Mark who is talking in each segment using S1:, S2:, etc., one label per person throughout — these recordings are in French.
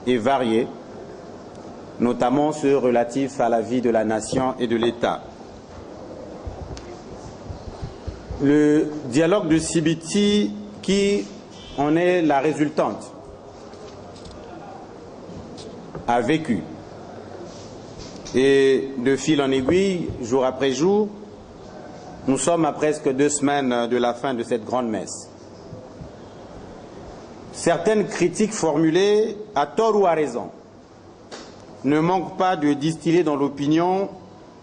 S1: et variés, notamment ceux relatifs à la vie de la nation et de l'État. Le dialogue de Sibiti, qui en est la résultante, a vécu. Et de fil en aiguille, jour après jour, nous sommes à presque 2 semaines de la fin de cette grande messe. Certaines critiques formulées, à tort ou à raison, ne manquent pas de distiller dans l'opinion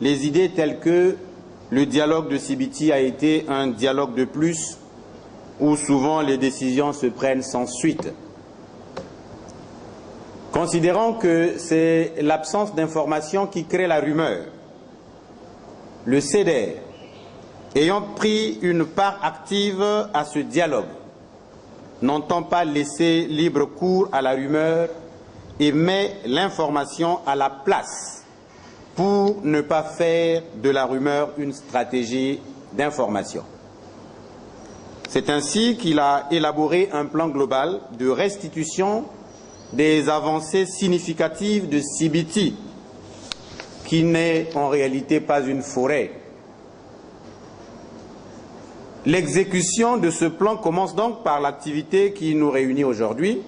S1: les idées telles que le dialogue de Sibiti a été un dialogue de plus, où souvent les décisions se prennent sans suite. Considérant que c'est l'absence d'information qui crée la rumeur, le CEDER, ayant pris une part active à ce dialogue, n'entend pas laisser libre cours à la rumeur et met l'information à la place pour ne pas faire de la rumeur une stratégie d'information. C'est ainsi qu'il a élaboré un plan global de restitution des avancées significatives de Sibiti, qui n'est en réalité pas une forêt. L'exécution de ce plan commence donc par l'activité qui nous réunit aujourd'hui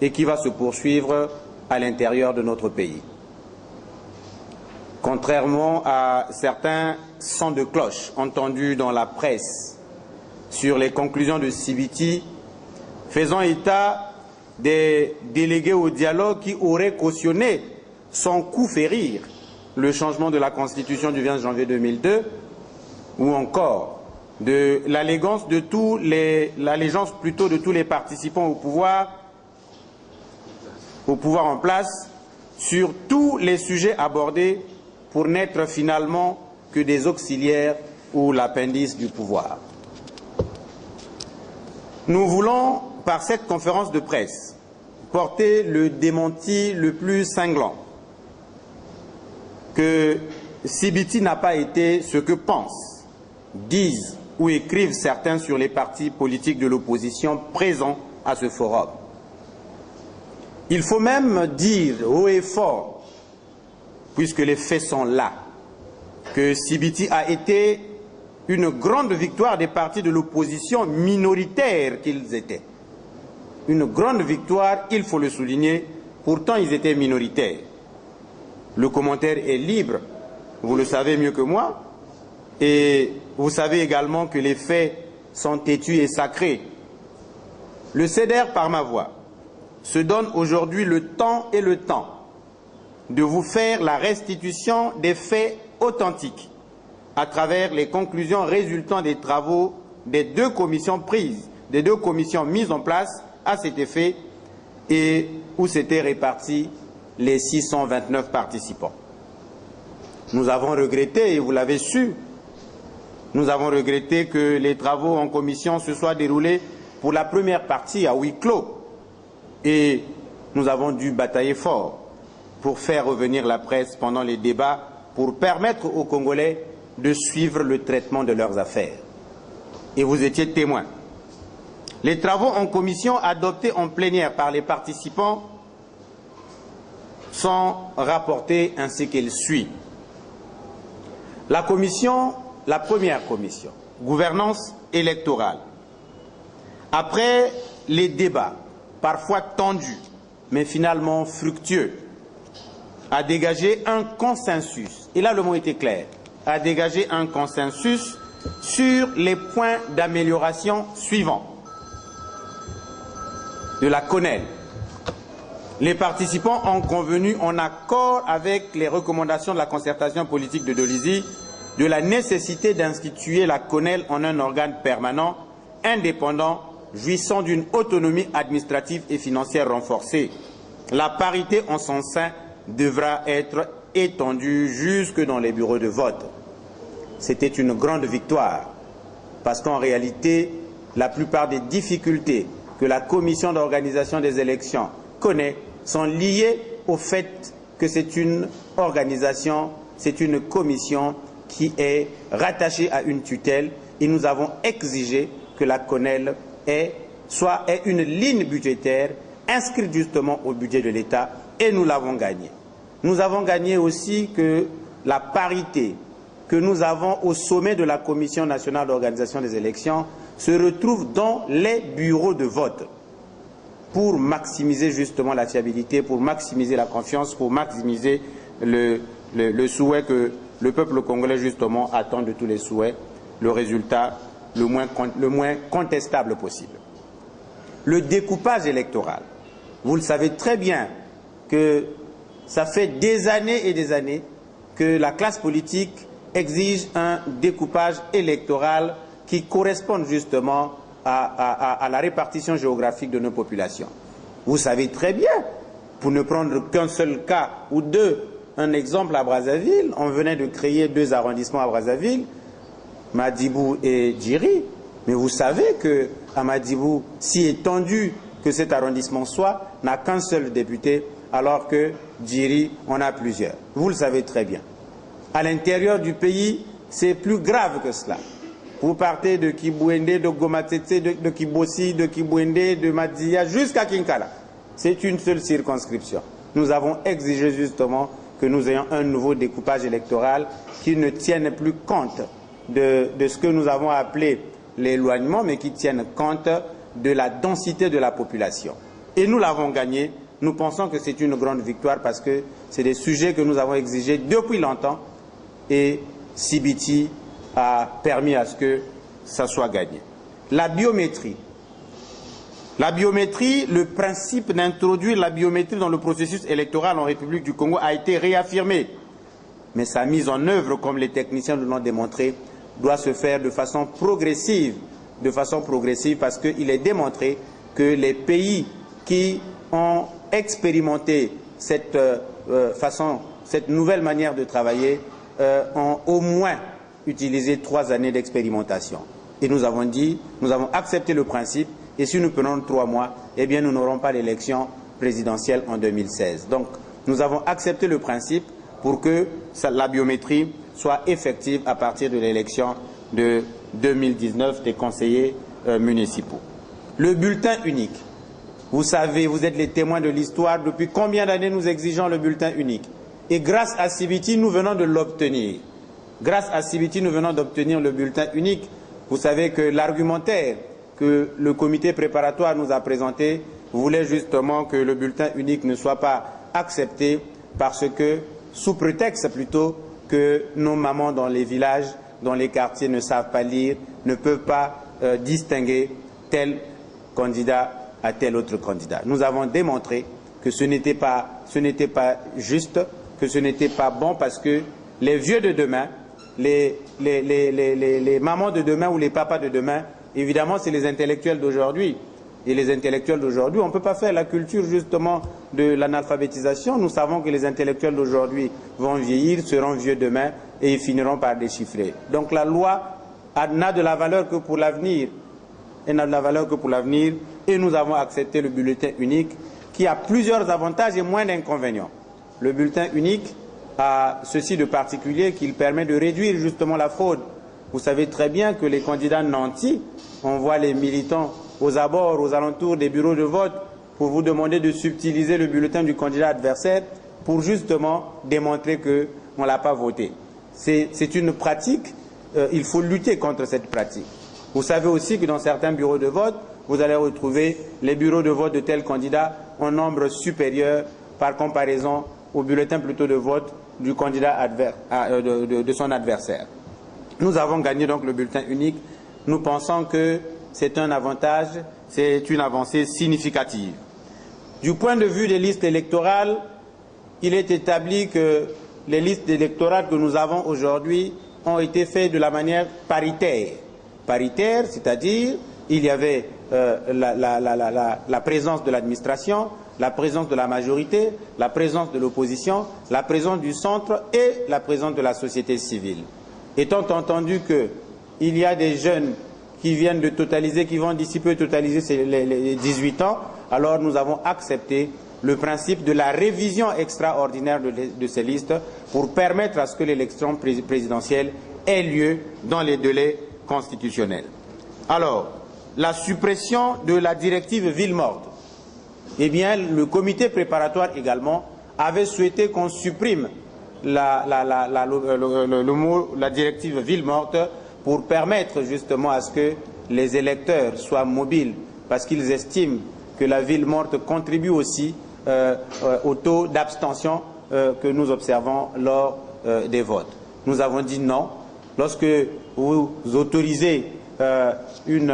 S1: et qui va se poursuivre à l'intérieur de notre pays. Contrairement à certains sons de cloche entendus dans la presse sur les conclusions de Sibiti, faisant état des délégués au dialogue qui auraient cautionné sans coup férir le changement de la Constitution du 20 janvier 2002, ou encore de l'allégeance de tous les participants au pouvoir en place sur tous les sujets abordés pour n'être finalement que des auxiliaires ou l'appendice du pouvoir. Nous voulons, par cette conférence de presse, porter le démenti le plus cinglant que Sibiti n'a pas été ce que pensent, disent ou écrivent certains sur les partis politiques de l'opposition présents à ce forum. Il faut même dire haut et fort, puisque les faits sont là, que Sibiti a été une grande victoire des partis de l'opposition minoritaires qu'ils étaient. Une grande victoire, il faut le souligner, pourtant ils étaient minoritaires. Le commentaire est libre, vous le savez mieux que moi, et vous savez également que les faits sont têtus et sacrés. Le CEDER, par ma voix, se donne aujourd'hui le temps de vous faire la restitution des faits authentiques à travers les conclusions résultant des travaux des 2 commissions mises en place à cet effet et où s'étaient répartis les 629 participants. Nous avons regretté, et vous l'avez su, nous avons regretté que les travaux en commission se soient déroulés pour la première partie à huis clos. Et nous avons dû batailler fort pour faire revenir la presse pendant les débats pour permettre aux Congolais de suivre le traitement de leurs affaires. Et vous étiez témoins. Les travaux en commission adoptés en plénière par les participants sont rapportés ainsi qu'il suit. La première commission, gouvernance électorale, après les débats, parfois tendus, mais finalement fructueux, a dégagé un consensus, et là le mot était clair, a dégagé un consensus sur les points d'amélioration suivants. De la CONEL. Les participants ont convenu, en accord avec les recommandations de la concertation politique de Dolizy, de la nécessité d'instituer la CONEL en un organe permanent, indépendant, jouissant d'une autonomie administrative et financière renforcée. La parité en son sein devra être étendue jusque dans les bureaux de vote. C'était une grande victoire, parce qu'en réalité, la plupart des difficultés que la commission d'organisation des élections connaît sont liées au fait que c'est une organisation, c'est une commission qui est rattachée à une tutelle, et nous avons exigé que la CONEL ait une ligne budgétaire inscrite justement au budget de l'État, et nous l'avons gagnée. Nous avons gagné aussi que la parité que nous avons au sommet de la Commission nationale d'organisation des élections se retrouve dans les bureaux de vote pour maximiser justement la fiabilité, pour maximiser la confiance, pour maximiser le souhait que le peuple congolais justement attend de tous les souhaits, le résultat le moins contestable possible. Le découpage électoral, vous le savez très bien que ça fait des années et des années que la classe politique exige un découpage électoral qui corresponde justement à la répartition géographique de nos populations. Vous savez très bien, pour ne prendre qu'un seul cas ou deux, un exemple à Brazzaville, on venait de créer 2 arrondissements à Brazzaville, Madibou et Djiri, mais vous savez qu'à Madibou, si étendu que cet arrondissement soit, n'a qu'un seul député, alors que Djiri en a plusieurs. Vous le savez très bien. À l'intérieur du pays, c'est plus grave que cela. Vous partez de Kibouende, de Gomatete, de Kibossi, de Kibouende, de Madzia, jusqu'à Kinkala. C'est une seule circonscription. Nous avons exigé justement que nous ayons un nouveau découpage électoral qui ne tienne plus compte de ce que nous avons appelé l'éloignement, mais qui tienne compte de la densité de la population. Et nous l'avons gagné. Nous pensons que c'est une grande victoire parce que c'est des sujets que nous avons exigés depuis longtemps et CBT a permis à ce que ça soit gagné. La biométrie. La biométrie, le principe d'introduire la biométrie dans le processus électoral en République du Congo a été réaffirmé. Mais sa mise en œuvre, comme les techniciens nous l'ont démontré, doit se faire de façon progressive parce qu'il est démontré que les pays qui ont expérimenté cette nouvelle manière de travailler ont au moins utilisé 3 années d'expérimentation. Et nous avons accepté le principe, et si nous prenons 3 mois, eh bien nous n'aurons pas l'élection présidentielle en 2016. Donc nous avons accepté le principe pour que la biométrie soit effective à partir de l'élection de 2019 des conseillers municipaux. Le bulletin unique. Vous savez, vous êtes les témoins de l'histoire, depuis combien d'années nous exigeons le bulletin unique. Et grâce à CBT, nous venons de l'obtenir. Grâce à CBT, nous venons d'obtenir le bulletin unique. Vous savez que l'argumentaire que le comité préparatoire nous a présenté voulait justement que le bulletin unique ne soit pas accepté parce que, sous prétexte plutôt que nos mamans dans les villages, dans les quartiers ne savent pas lire, ne peuvent pas distinguer tel candidat à tel autre candidat. Nous avons démontré que ce n'était pas juste, que ce n'était pas bon parce que les vieux de demain, les mamans de demain ou les papas de demain, évidemment c'est les intellectuels d'aujourd'hui. Et les intellectuels d'aujourd'hui, on ne peut pas faire la culture justement de l'analphabétisation. Nous savons que les intellectuels d'aujourd'hui vont vieillir, seront vieux demain et ils finiront par déchiffrer. Donc la loi n'a de la valeur que pour l'avenir. Elle n'a de la valeur que pour l'avenir. Et nous avons accepté le bulletin unique qui a plusieurs avantages et moins d'inconvénients. Le bulletin unique a ceci de particulier qu'il permet de réduire justement la fraude. Vous savez très bien que les candidats nantis, on voit les militants aux abords, aux alentours des bureaux de vote pour vous demander de subtiliser le bulletin du candidat adversaire pour justement démontrer qu'on ne l'a pas voté. C'est une pratique, il faut lutter contre cette pratique. Vous savez aussi que dans certains bureaux de vote, vous allez retrouver les bureaux de vote de tels candidats en nombre supérieur par comparaison au bulletin plutôt de vote du candidat de son adversaire. Nous avons gagné donc le bulletin unique. Nous pensons que c'est un avantage, c'est une avancée significative. Du point de vue des listes électorales, il est établi que les listes électorales que nous avons aujourd'hui ont été faites de la manière paritaire. Paritaire, c'est-à-dire il y avait la présence de l'administration, la présence de la majorité, la présence de l'opposition, la présence du centre et la présence de la société civile. Étant entendu qu'il y a des jeunes qui viennent de totaliser, qui vont d'ici peu totaliser les 18 ans, alors nous avons accepté le principe de la révision extraordinaire de ces listes pour permettre à ce que l'élection présidentielle ait lieu dans les délais constitutionnels. Alors, la suppression de la directive ville morte. eh bien, le comité préparatoire également avait souhaité qu'on supprime la directive ville morte pour permettre justement à ce que les électeurs soient mobiles, parce qu'ils estiment que la ville morte contribue aussi au taux d'abstention que nous observons lors des votes. Nous avons dit non. Lorsque vous autorisez une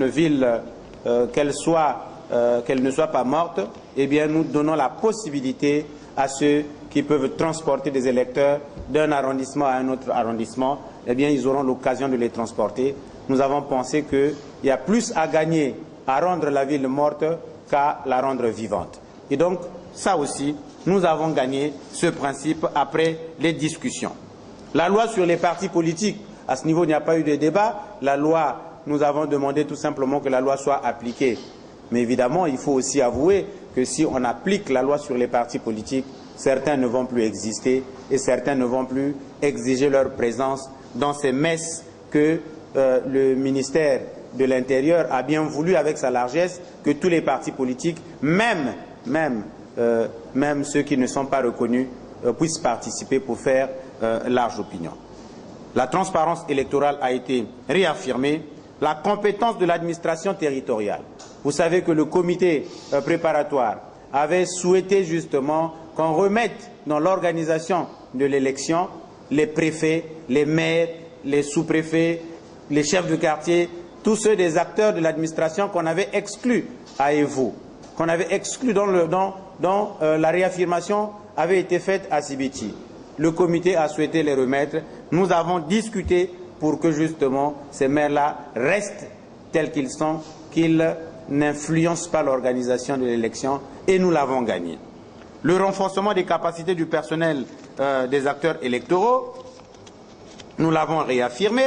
S1: ville, qu'elle ne soit pas morte, eh bien nous donnons la possibilité à ceux qui peuvent transporter des électeurs d'un arrondissement à un autre arrondissement, eh bien ils auront l'occasion de les transporter. Nous avons pensé qu'il y a plus à gagner à rendre la ville morte qu'à la rendre vivante. Et donc, ça aussi, nous avons gagné ce principe après les discussions. La loi sur les partis politiques, à ce niveau, il n'y a pas eu de débat. La loi, nous avons demandé tout simplement que la loi soit appliquée. Mais évidemment, il faut aussi avouer que si on applique la loi sur les partis politiques, certains ne vont plus exister et certains ne vont plus exiger leur présence dans ces messes que le ministère de l'Intérieur a bien voulu, avec sa largesse, que tous les partis politiques, même ceux qui ne sont pas reconnus, puissent participer pour faire large opinion. La transparence électorale a été réaffirmée, la compétence de l'administration territoriale. Vous savez que le comité préparatoire avait souhaité justement qu'on remette dans l'organisation de l'élection les préfets, les maires, les sous-préfets, les chefs de quartier, tous ceux des acteurs de l'administration qu'on avait exclus à Evo, qu'on avait exclus dont la réaffirmation avait été faite à Sibiti. Le comité a souhaité les remettre. Nous avons discuté pour que justement ces maires-là restent tels qu'ils sont, qu'ils n'influencent pas l'organisation de l'élection, et nous l'avons gagné. Le renforcement des capacités du personnel des acteurs électoraux, nous l'avons réaffirmé.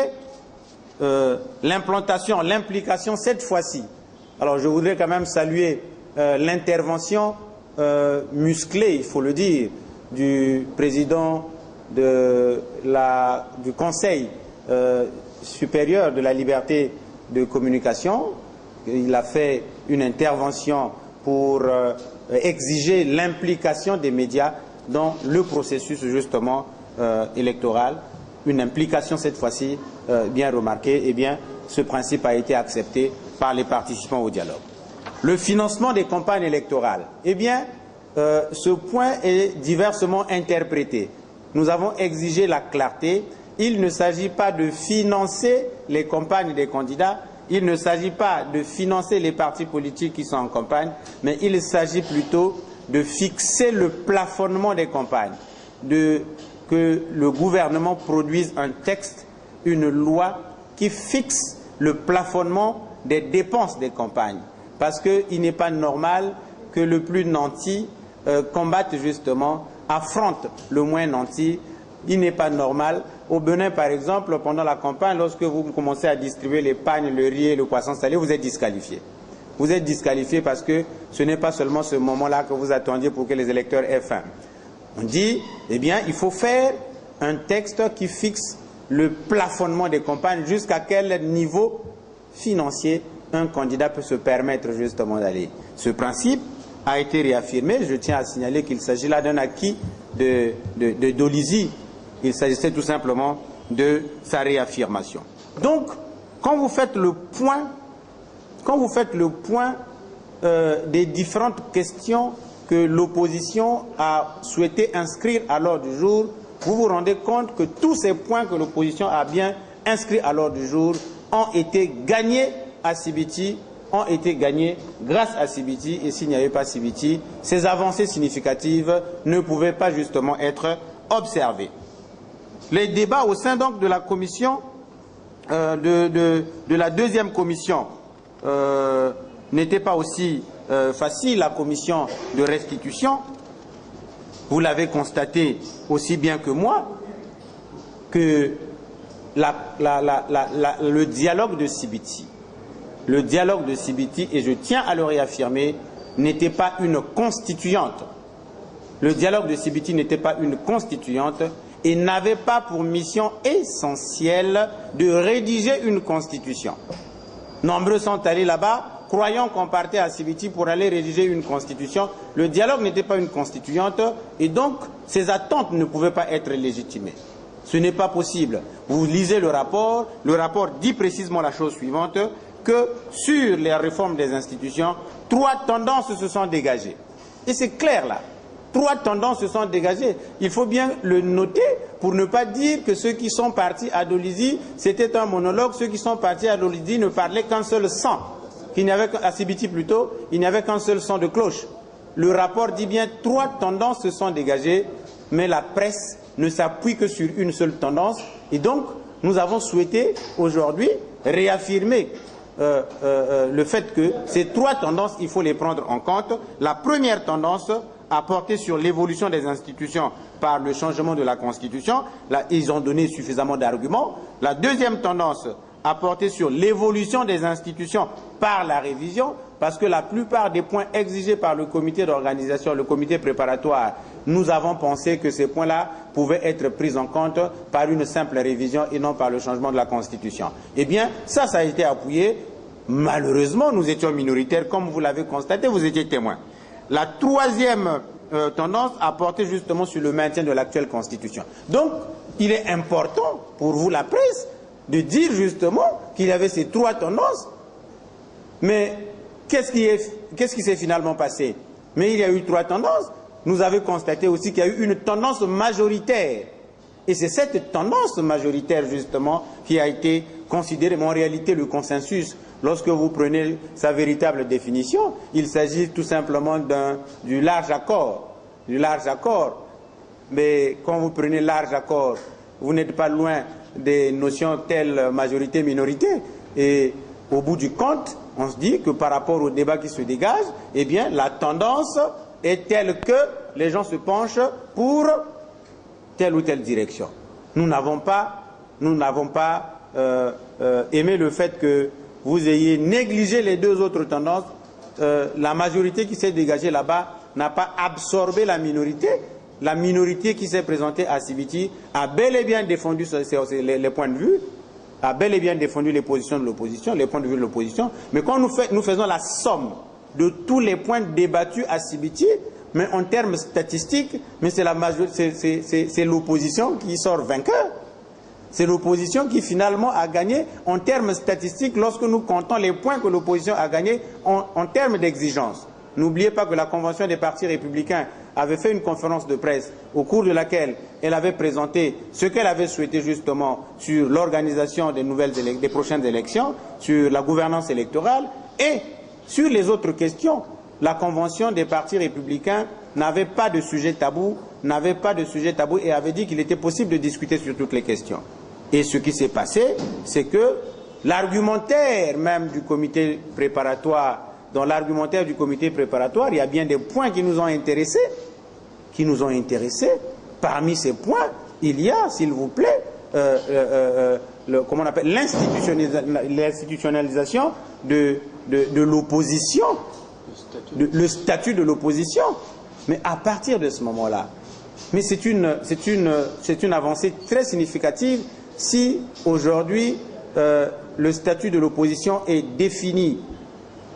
S1: L'implication cette fois-ci. Alors je voudrais quand même saluer l'intervention musclée, il faut le dire, du président du Conseil supérieur de la liberté de communication. Il a fait une intervention pour exiger l'implication des médias dans le processus justement électoral. Une implication cette fois-ci bien remarquée, et bien ce principe a été accepté par les participants au dialogue. Le financement des campagnes électorales, eh bien ce point est diversement interprété. Nous avons exigé la clarté. Il ne s'agit pas de financer les campagnes des candidats, il ne s'agit pas de financer les partis politiques qui sont en campagne, mais il s'agit plutôt de fixer le plafonnement des campagnes, que le gouvernement produise un texte, une loi qui fixe le plafonnement des dépenses des campagnes. Parce qu'il n'est pas normal que le plus nanti combatte justement, affronte le moins nanti. Il n'est pas normal. Au Bénin, par exemple, pendant la campagne, lorsque vous commencez à distribuer les pagnes, le riz et le poisson salé, vous êtes disqualifié. Vous êtes disqualifié parce que ce n'est pas seulement ce moment-là que vous attendiez pour que les électeurs aient faim. On dit, eh bien, il faut faire un texte qui fixe le plafonnement des campagnes, jusqu'à quel niveau financier un candidat peut se permettre justement d'aller. Ce principe a été réaffirmé. Je tiens à signaler qu'il s'agit là d'un acquis de Dolizy. Il s'agissait tout simplement de sa réaffirmation. Donc, quand vous faites le point, des différentes questions que l'opposition a souhaité inscrire à l'ordre du jour, vous vous rendez compte que tous ces points que l'opposition a bien inscrits à l'ordre du jour ont été gagnés à Sibiti, ont été gagnés grâce à Sibiti, et s'il n'y avait pas Sibiti, ces avancées significatives ne pouvaient pas justement être observées. Les débats au sein donc de la commission, de la deuxième commission, n'étaient pas aussi faciles. La commission de restitution, vous l'avez constaté aussi bien que moi, que le dialogue de Sibiti, et je tiens à le réaffirmer, n'était pas une constituante. Le dialogue de Sibiti n'était pas une constituante et n'avait pas pour mission essentielle de rédiger une constitution. Nombreux sont allés là-bas croyant qu'on partait à Sibiti pour aller rédiger une constitution. Le dialogue n'était pas une constituante et donc ces attentes ne pouvaient pas être légitimées. Ce n'est pas possible. Vous lisez le rapport dit précisément la chose suivante, que sur les réformes des institutions, 3 tendances se sont dégagées. Et c'est clair là. 3 tendances se sont dégagées. Il faut bien le noter pour ne pas dire que ceux qui sont partis à Dolisie, c'était un monologue. Ceux qui sont partis à Dolisie ne parlaient qu'un seul son. À Sibiti plutôt, il n'y avait qu'un seul son de cloche. Le rapport dit bien 3 tendances se sont dégagées, mais la presse ne s'appuie que sur une seule tendance. Et donc, nous avons souhaité aujourd'hui réaffirmer le fait que ces 3 tendances, il faut les prendre en compte. La première tendance a porté sur l'évolution des institutions par le changement de la Constitution. Là, ils ont donné suffisamment d'arguments. La deuxième tendance a porté sur l'évolution des institutions par la révision, parce que la plupart des points exigés par le comité d'organisation, le comité préparatoire, nous avons pensé que ces points-là pouvaient être pris en compte par une simple révision et non par le changement de la Constitution. Eh bien, ça a été appuyé. Malheureusement, nous étions minoritaires, comme vous l'avez constaté, vous étiez témoins. La troisième tendance a porté justement sur le maintien de l'actuelle Constitution. Donc, il est important pour vous, la presse, de dire justement qu'il y avait ces 3 tendances. Mais qu'est-ce qui s'est finalement passé? Mais il y a eu 3 tendances. Nous avons constaté aussi qu'il y a eu une tendance majoritaire. Et c'est cette tendance majoritaire, justement, qui a été considérée. Mais en réalité, le consensus, lorsque vous prenez sa véritable définition, il s'agit tout simplement du large accord. Du large accord. Mais quand vous prenez large accord, vous n'êtes pas loin des notions telles majorité-minorité. Et au bout du compte, on se dit que par rapport au débat qui se dégage, eh bien, la tendance est telle que les gens se penchent pour telle ou telle direction. Nous n'avons pas aimé le fait que vous ayez négligé les 2 autres tendances. La majorité qui s'est dégagée là-bas n'a pas absorbé la minorité. La minorité qui s'est présentée à Sibiti a bel et bien défendu les points de vue, a bel et bien défendu les positions de l'opposition, les points de vue de l'opposition. Mais quand nous faisons la somme de tous les points débattus à Sibiti, mais en termes statistiques, mais c'est l'opposition qui sort vainqueur. C'est l'opposition qui finalement a gagné en termes statistiques lorsque nous comptons les points que l'opposition a gagnés en termes d'exigence. N'oubliez pas que la Convention des partis républicains avait fait une conférence de presse au cours de laquelle elle avait présenté ce qu'elle avait souhaité justement sur l'organisation des prochaines élections, sur la gouvernance électorale et sur les autres questions. La Convention des partis républicains n'avait pas de sujet tabou, et avait dit qu'il était possible de discuter sur toutes les questions. Et ce qui s'est passé, c'est que l'argumentaire même du comité préparatoire, dans l'argumentaire du comité préparatoire, il y a bien des points qui nous ont intéressés. Parmi ces points, il y a, s'il vous plaît, l'institutionnalisation de l'opposition, le statut de l'opposition. Mais à partir de ce moment-là, mais c'est une avancée très significative si aujourd'hui le statut de l'opposition est défini.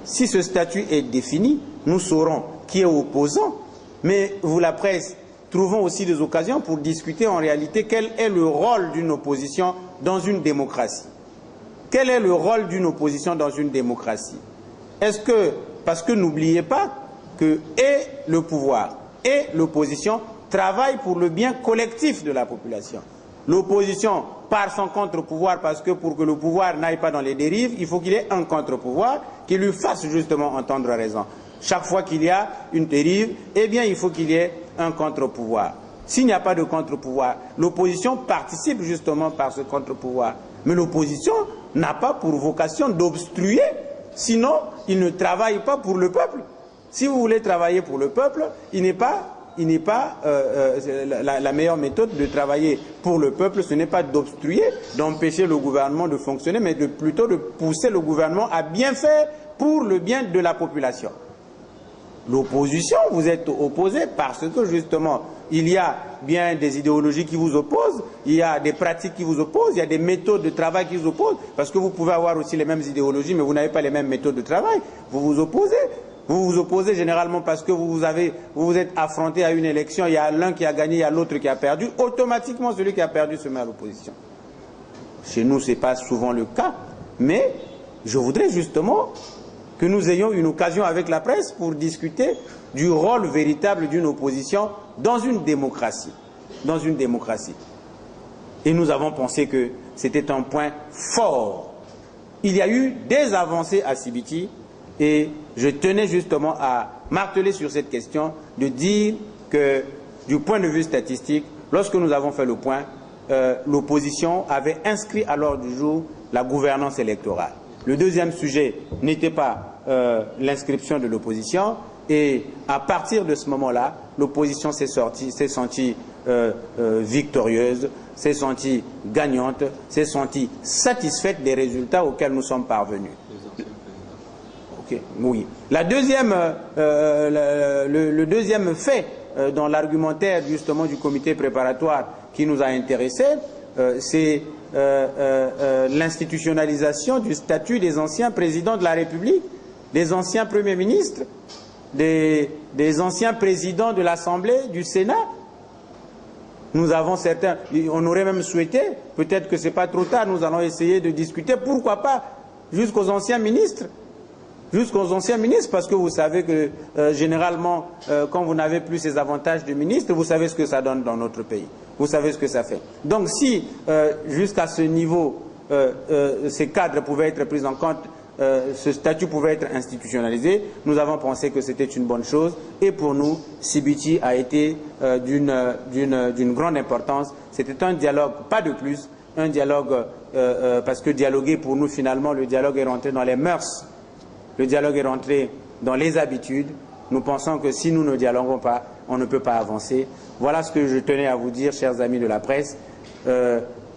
S1: Si ce statut est défini, nous saurons qui est opposant. Mais vous, la presse, trouvons aussi des occasions pour discuter en réalité quel est le rôle d'une opposition dans une démocratie. Quel est le rôle d'une opposition dans une démocratie? Est-ce que, parce que n'oubliez pas que et le pouvoir et l'opposition travaillent pour le bien collectif de la population. L'opposition par son contre-pouvoir parce que pour que le pouvoir n'aille pas dans les dérives, il faut qu'il y ait un contre-pouvoir qui lui fasse justement entendre raison. Chaque fois qu'il y a une dérive, eh bien il faut qu'il y ait un contre-pouvoir. S'il n'y a pas de contre-pouvoir, l'opposition participe justement par ce contre-pouvoir. Mais l'opposition n'a pas pour vocation d'obstruer, sinon il ne travaille pas pour le peuple. Si vous voulez travailler pour le peuple, la meilleure méthode de travailler pour le peuple, ce n'est pas d'obstruer, d'empêcher le gouvernement de fonctionner, mais plutôt de pousser le gouvernement à bien faire pour le bien de la population. l'opposition, vous êtes opposé parce que justement, il y a bien des idéologies qui vous opposent, il y a des pratiques qui vous opposent, il y a des méthodes de travail qui vous opposent, parce que vous pouvez avoir aussi les mêmes idéologies, mais vous n'avez pas les mêmes méthodes de travail. Vous vous opposez. Vous vous opposez généralement parce que vous vous êtes affronté à une élection, il y a l'un qui a gagné, il y a l'autre qui a perdu. Automatiquement, celui qui a perdu se met à l'opposition. Chez nous, ce n'est pas souvent le cas, mais je voudrais justement que nous ayons une occasion avec la presse pour discuter du rôle véritable d'une opposition dans une démocratie. Dans une démocratie. Et nous avons pensé que c'était un point fort. Il y a eu des avancées à Sibiti et je tenais justement à marteler sur cette question de dire que du point de vue statistique, lorsque nous avons fait le point, l'opposition avait inscrit à l'ordre du jour la gouvernance électorale. Le deuxième sujet n'était pas l'inscription de l'opposition et à partir de ce moment-là, l'opposition s'est sentie victorieuse, s'est sentie gagnante, s'est sentie satisfaite des résultats auxquels nous sommes parvenus. Okay, oui. La deuxième, le deuxième fait dans l'argumentaire justement du comité préparatoire qui nous a intéressés, c'est l'institutionnalisation du statut des anciens présidents de la République, des anciens premiers ministres, des anciens présidents de l'Assemblée, du Sénat. Nous avons certains, on aurait même souhaité, peut-être que ce n'est pas trop tard, nous allons essayer de discuter, pourquoi pas, jusqu'aux anciens ministres. Jusqu'aux anciens ministres, parce que vous savez que généralement, quand vous n'avez plus ces avantages de ministre, vous savez ce que ça donne dans notre pays. Vous savez ce que ça fait. Donc si, jusqu'à ce niveau, ces cadres pouvaient être pris en compte, ce statut pouvait être institutionnalisé, nous avons pensé que c'était une bonne chose. Et pour nous, Sibiti a été d'une grande importance. C'était un dialogue, pas de plus, un dialogue, parce que dialoguer pour nous, finalement, le dialogue est rentré dans les mœurs. Le dialogue est rentré dans les habitudes. Nous pensons que si nous ne dialoguons pas, on ne peut pas avancer. Voilà ce que je tenais à vous dire, chers amis de la presse.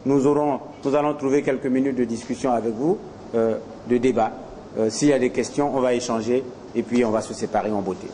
S1: Nous allons trouver quelques minutes de discussion avec vous, de débat. S'il y a des questions, on va échanger et puis on va se séparer en beauté.